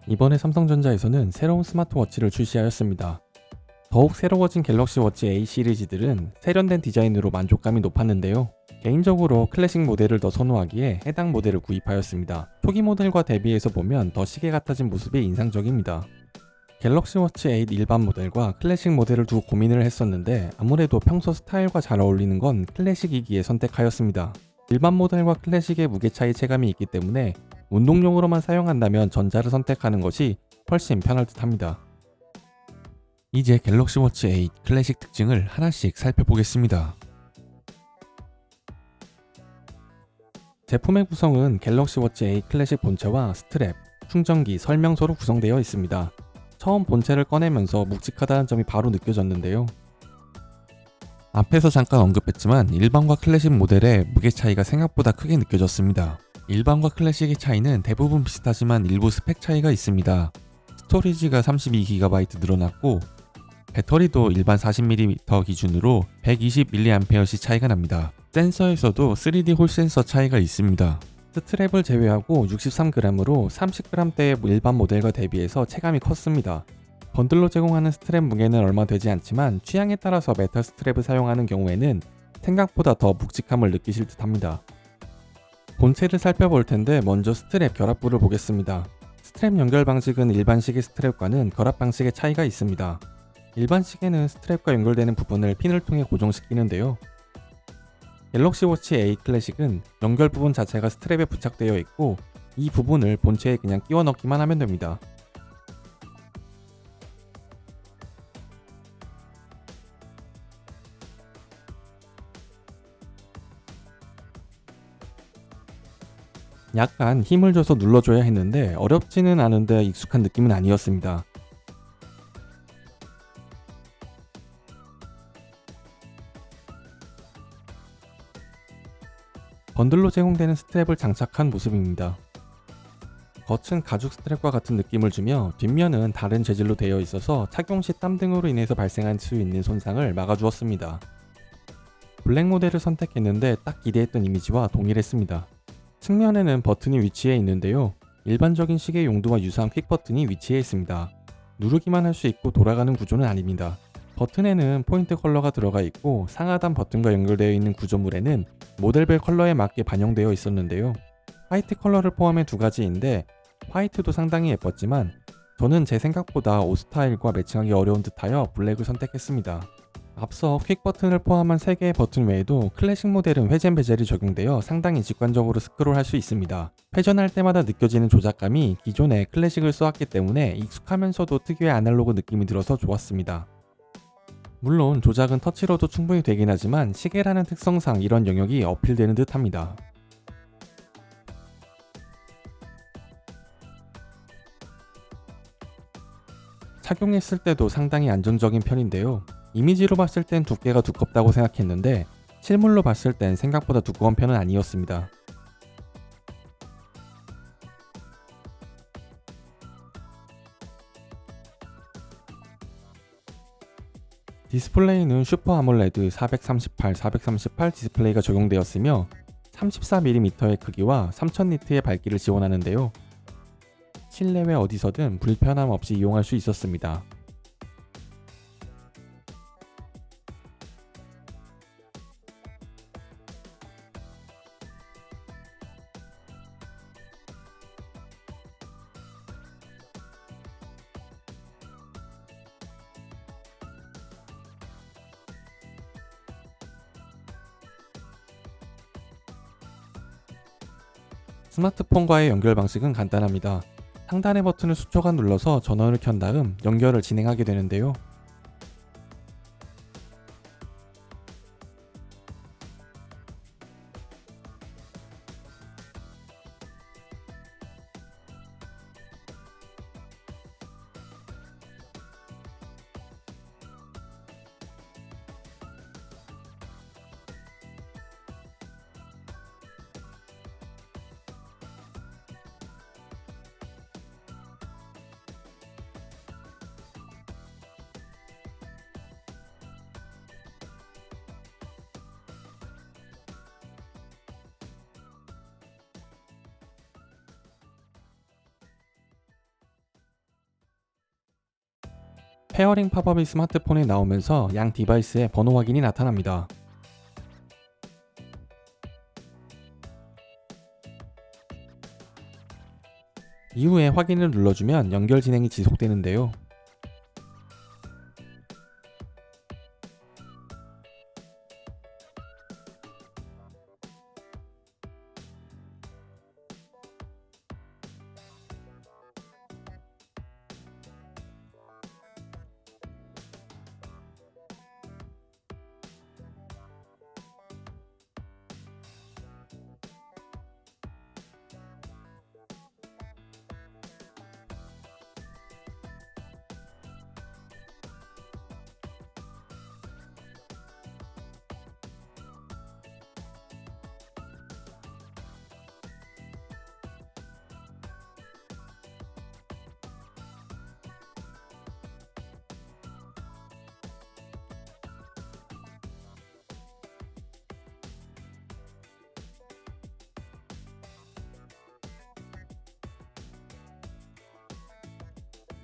이번에 삼성전자에서는 새로운 스마트워치를 출시하였습니다. 더욱 새로워진 갤럭시 워치 A 시리즈들은 세련된 디자인으로 만족감이 높았는데요. 개인적으로 클래식 모델을 더 선호하기에 해당 모델을 구입하였습니다. 초기 모델과 대비해서 보면 더 시계 같아진 모습이 인상적입니다. 갤럭시 워치 8 일반 모델과 클래식 모델을 두고 고민을 했었는데 아무래도 평소 스타일과 잘 어울리는 건 클래식이기에 선택하였습니다. 일반 모델과 클래식의 무게 차이 체감이 있기 때문에 운동용으로만 사용한다면 전자를 선택하는 것이 훨씬 편할 듯 합니다. 이제 갤럭시 워치 8 클래식 특징을 하나씩 살펴보겠습니다. 제품의 구성은 갤럭시 워치 8 클래식 본체와 스트랩, 충전기, 설명서로 구성되어 있습니다. 처음 본체를 꺼내면서 묵직하다는 점이 바로 느껴졌는데요. 앞에서 잠깐 언급했지만 일반과 클래식 모델의 무게 차이가 생각보다 크게 느껴졌습니다. 일반과 클래식의 차이는 대부분 비슷하지만 일부 스펙 차이가 있습니다. 스토리지가 32GB 늘어났고 배터리도 일반 40mAh 기준으로 120mAh 차이가 납니다. 센서에서도 3D 홀 센서 차이가 있습니다. 스트랩을 제외하고 63g으로 30g대의 일반 모델과 대비해서 체감이 컸습니다. 번들로 제공하는 스트랩 무게는 얼마 되지 않지만 취향에 따라서 메탈 스트랩을 사용하는 경우에는 생각보다 더 묵직함을 느끼실 듯 합니다. 본체를 살펴볼 텐데 먼저 스트랩 결합부를 보겠습니다. 스트랩 연결 방식은 일반 시계 스트랩과는 결합 방식의 차이가 있습니다. 일반 시계는 스트랩과 연결되는 부분을 핀을 통해 고정시키는데요. 갤럭시 워치 8 클래식은 연결 부분 자체가 스트랩에 부착되어 있고 이 부분을 본체에 그냥 끼워 넣기만 하면 됩니다. 약간 힘을 줘서 눌러줘야 했는데 어렵지는 않은데 익숙한 느낌은 아니었습니다. 번들로 제공되는 스트랩을 장착한 모습입니다. 겉은 가죽 스트랩과 같은 느낌을 주며 뒷면은 다른 재질로 되어 있어서 착용 시 땀 등으로 인해서 발생할 수 있는 손상을 막아주었습니다. 블랙 모델을 선택했는데 딱 기대했던 이미지와 동일했습니다. 측면에는 버튼이 위치해 있는데요. 일반적인 시계 용도와 유사한 퀵 버튼이 위치해 있습니다. 누르기만 할 수 있고 돌아가는 구조는 아닙니다. 버튼에는 포인트 컬러가 들어가 있고 상하단 버튼과 연결되어 있는 구조물에는 모델별 컬러에 맞게 반영되어 있었는데요. 화이트 컬러를 포함해 두 가지인데 화이트도 상당히 예뻤지만 저는 제 생각보다 옷 스타일과 매칭하기 어려운 듯하여 블랙을 선택했습니다. 앞서 퀵 버튼을 포함한 3개의 버튼 외에도 클래식 모델은 회전 베젤이 적용되어 상당히 직관적으로 스크롤할 수 있습니다. 회전할 때마다 느껴지는 조작감이 기존에 클래식을 써왔기 때문에 익숙하면서도 특유의 아날로그 느낌이 들어서 좋았습니다. 물론 조작은 터치로도 충분히 되긴 하지만 시계라는 특성상 이런 영역이 어필되는 듯 합니다. 착용했을 때도 상당히 안정적인 편인데요. 이미지로 봤을 땐 두께가 두껍다고 생각했는데 실물로 봤을 땐 생각보다 두꺼운 편은 아니었습니다. 디스플레이는 슈퍼 아몰레드 438 디스플레이가 적용되었으며 34mm의 크기와 3000니트의 밝기를 지원하는데요. 실내외 어디서든 불편함 없이 이용할 수 있었습니다. 스마트폰과의 연결 방식은 간단합니다. 상단의 버튼을 수초간 눌러서 전원을 켠 다음 연결을 진행하게 되는데요. 페어링 팝업이 스마트폰에 나오면서 양 디바이스의 번호 확인이 나타납니다. 이후에 확인을 눌러주면 연결 진행이 지속되는데요.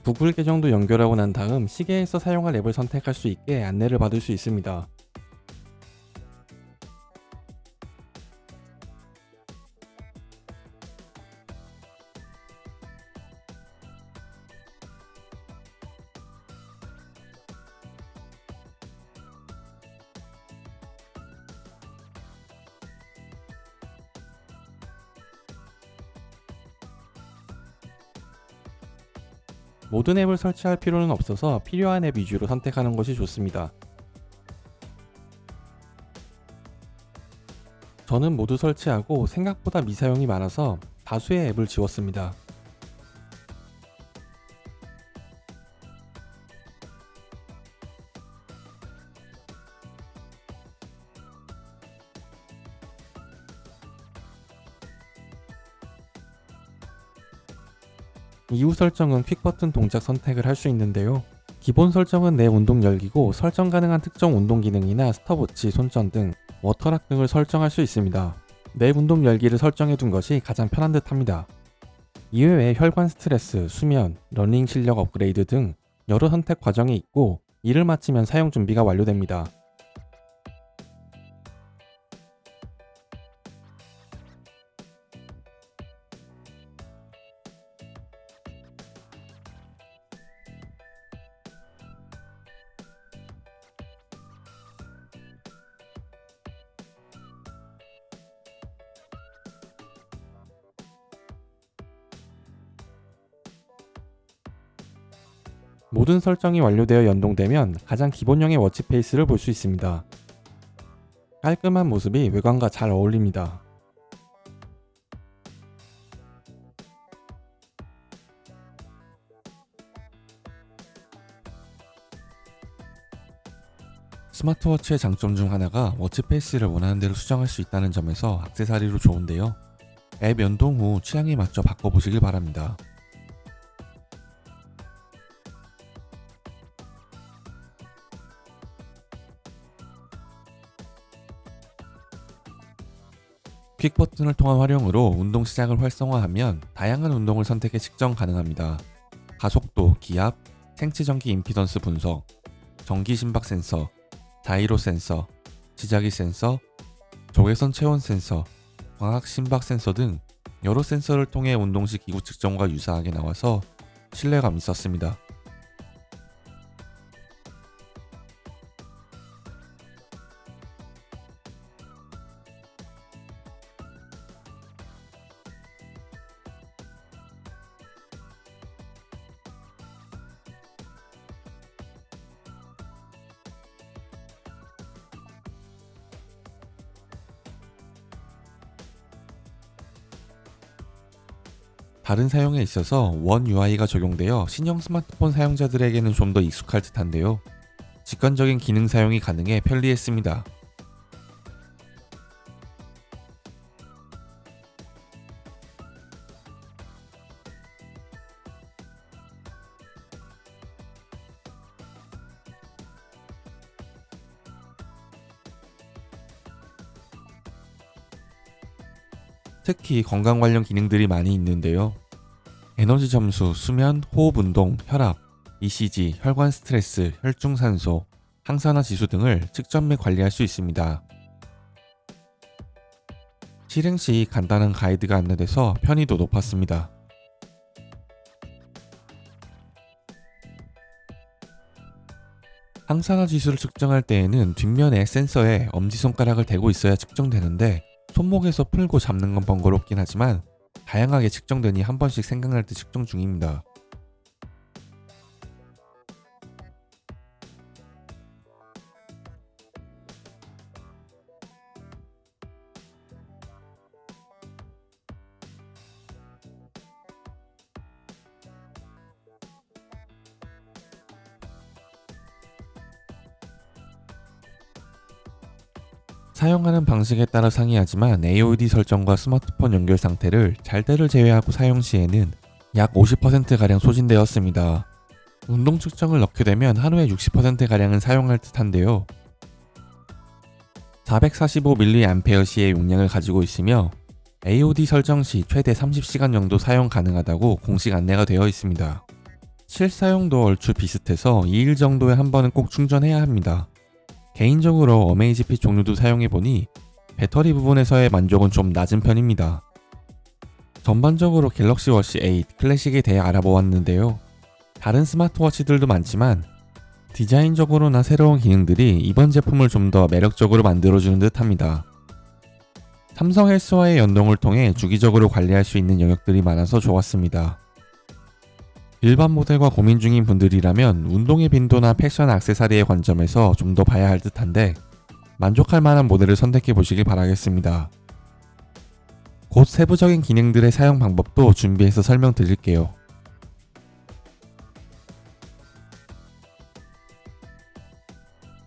구글 계정도 연결하고 난 다음 시계에서 사용할 앱을 선택할 수 있게 안내를 받을 수 있습니다. 모든 앱을 설치할 필요는 없어서 필요한 앱 위주로 선택하는 것이 좋습니다. 저는 모두 설치하고 생각보다 미사용이 많아서 다수의 앱을 지웠습니다. 이후 설정은 퀵 버튼 동작 선택을 할 수 있는데요. 기본 설정은 내 운동 열기고 설정 가능한 특정 운동 기능이나 스톱워치, 손전 등 워터락 등을 설정할 수 있습니다. 내 운동 열기를 설정해 둔 것이 가장 편한 듯 합니다. 이외에 혈관 스트레스, 수면, 러닝 실력 업그레이드 등 여러 선택 과정이 있고 이를 마치면 사용 준비가 완료됩니다. 모든 설정이 완료되어 연동되면 가장 기본형의 워치페이스를 볼 수 있습니다. 깔끔한 모습이 외관과 잘 어울립니다. 스마트워치의 장점 중 하나가 워치페이스를 원하는 대로 수정할 수 있다는 점에서 액세서리로 좋은데요. 앱 연동 후 취향에 맞춰 바꿔보시길 바랍니다. 퀵 버튼을 통한 활용으로 운동 시작을 활성화하면 다양한 운동을 선택해 측정 가능합니다. 가속도, 기압, 생체 전기 임피던스 분석, 전기 심박 센서, 자이로 센서, 지자기 센서, 적외선 체온 센서, 광학 심박 센서 등 여러 센서를 통해 운동 시 기구 측정과 유사하게 나와서 신뢰감 있었습니다. 다른 사용에 있어서 원 UI가 적용되어 신형 스마트폰 사용자들에게는 좀 더 익숙할 듯한데요. 직관적인 기능 사용이 가능해 편리했습니다. 특히 건강 관련 기능들이 많이 있는데요. 에너지 점수, 수면, 호흡 운동, 혈압, ECG, 혈관 스트레스, 혈중산소, 항산화 지수 등을 측정 및 관리할 수 있습니다. 실행 시 간단한 가이드가 안내돼서 편의도 높았습니다. 항산화 지수를 측정할 때에는 뒷면에 센서에 엄지손가락을 대고 있어야 측정되는데 손목에서 풀고 잡는 건 번거롭긴 하지만 다양하게 측정되니 한 번씩 생각날 때 측정 중입니다. 사용하는 방식에 따라 상이하지만 AOD 설정과 스마트폰 연결 상태를 잘 때를 제외하고 사용 시에는 약 50%가량 소진되었습니다. 운동 측정을 넣게 되면 하루에 60%가량은 사용할 듯한데요. 445mAh의 용량을 가지고 있으며 AOD 설정 시 최대 30시간 정도 사용 가능하다고 공식 안내가 되어 있습니다. 실사용도 얼추 비슷해서 2일 정도에 한 번은 꼭 충전해야 합니다. 개인적으로 어메이지핏 종류도 사용해보니 배터리 부분에서의 만족은 좀 낮은 편입니다. 전반적으로 갤럭시 워치 8 클래식에 대해 알아보았는데요. 다른 스마트워치들도 많지만 디자인적으로나 새로운 기능들이 이번 제품을 좀 더 매력적으로 만들어주는 듯 합니다. 삼성 헬스와의 연동을 통해 주기적으로 관리할 수 있는 영역들이 많아서 좋았습니다. 일반 모델과 고민 중인 분들이라면 운동의 빈도나 패션 액세서리의 관점에서 좀 더 봐야 할 듯한데 만족할 만한 모델을 선택해 보시길 바라겠습니다. 곧 세부적인 기능들의 사용 방법도 준비해서 설명드릴게요.